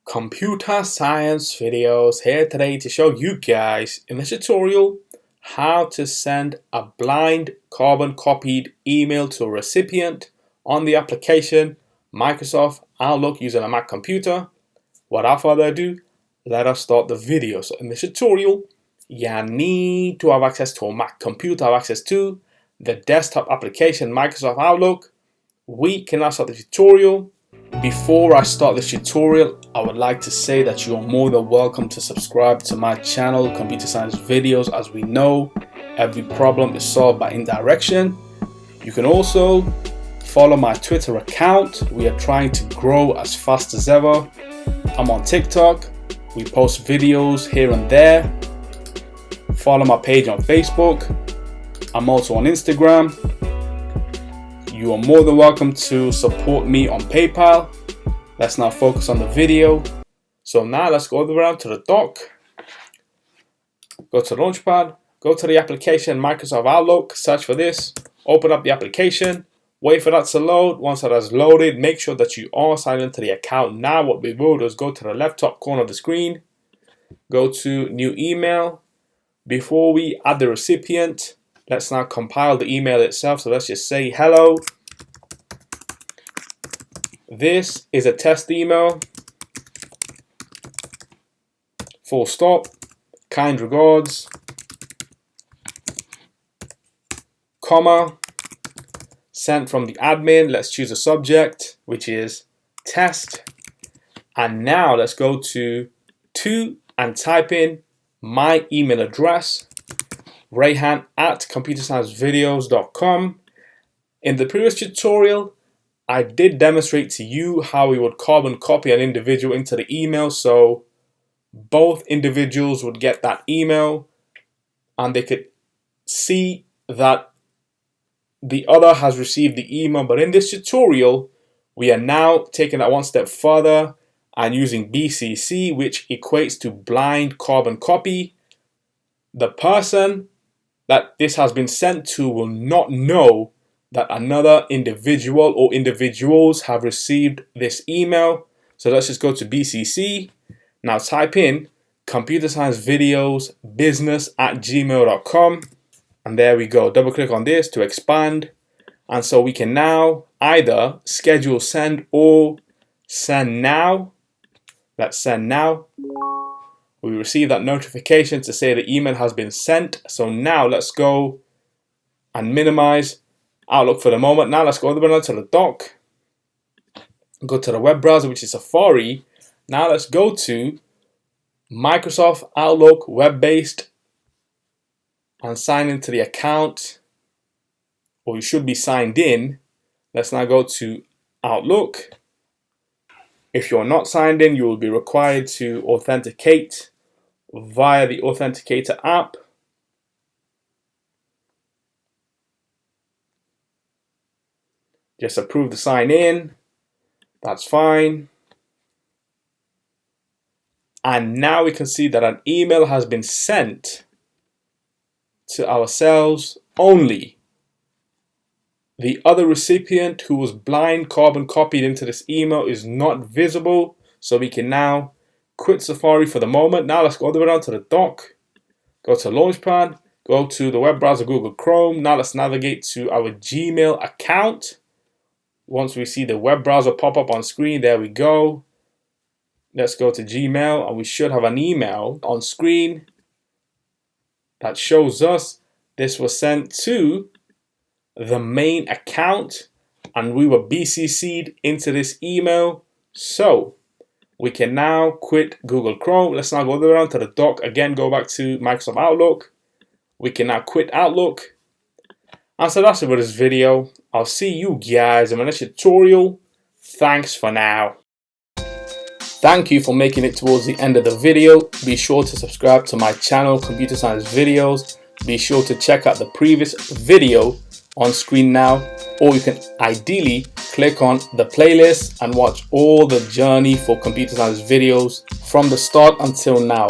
Computer science videos here today to show you guys in this tutorial how to send a blind carbon copied email to a recipient on the application Microsoft Outlook using a Mac computer. Without further ado, let us start the video. So in this tutorial, you need to have access to a Mac computer, have access to the desktop application Microsoft Outlook. We can now start the tutorial. Before I start this tutorial, I would like to say that you are more than welcome to subscribe to my channel, Computer Science Videos. As we know, every problem is solved by indirection. You can also follow my Twitter account. We are trying to grow as fast as ever. I'm on TikTok. We post videos here and there. Follow my page on Facebook. I'm also on Instagram. You are more than welcome to support me on PayPal. Let's now focus on the video. So now let's go all the way around to the dock. Go to Launchpad. Go to the application Microsoft Outlook. Search for this. Open up the application. Wait for that to load. Once that has loaded, make sure that you are signed into the account. Now what we will do is go to the left top corner of the screen. Go to New Email. Before we add the recipient, let's now compile the email itself. So let's just say hello. This is a test email. Full stop. Kind regards. Comma. Sent from the admin. Let's choose a subject, which is test. And now let's go to and type in my email address. Rayhan@ComputerScienceVideos.com. In the previous tutorial, I did demonstrate to you how we would carbon copy an individual into the email, so both individuals would get that email and they could see that the other has received the email. But in this tutorial, we are now taking that one step further and using BCC, which equates to blind carbon copy. The person that this has been sent to will not know that another individual or individuals have received this email. So let's just go to BCC. Now type in ComputerScienceVideosBusiness@gmail.com. And there we go. Double click on this to expand. And so we can now either schedule send or send now. Let's send now. We receive that notification to say the email has been sent. So now let's go and minimize Outlook for the moment. Now let's go all the way down to the dock. Go to the web browser, which is Safari. Now let's go to Microsoft Outlook web-based and sign into the account, or you should be signed in. Let's now go to Outlook. If you're not signed in, you will be required to authenticate via the Authenticator app. Just approve the sign in. That's fine. And now we can see that an email has been sent to ourselves only. The other recipient who was blind carbon copied into this email is not visible. So we can now quit Safari for the moment. Now let's go all the way down to the dock. Go to Launchpad. Go to the web browser Google Chrome. Now let's navigate to our Gmail account. Once we see the web browser pop up on screen, there we go. Let's go to Gmail and we should have an email on screen that shows us this was sent to the main account and we were BCC'd into this email. So we can now quit Google Chrome. Let's now go all the way around to the dock. Again, go back to Microsoft Outlook. We can now quit Outlook. And so that's it for this video. I'll see you guys in my next tutorial. Thanks for now. Thank you for making it towards the end of the video. Be sure to subscribe to my channel, Computer Science Videos. Be sure to check out the previous video on screen now, or you can ideally click on the playlist and watch all the journey for Computer Science Videos from the start until now.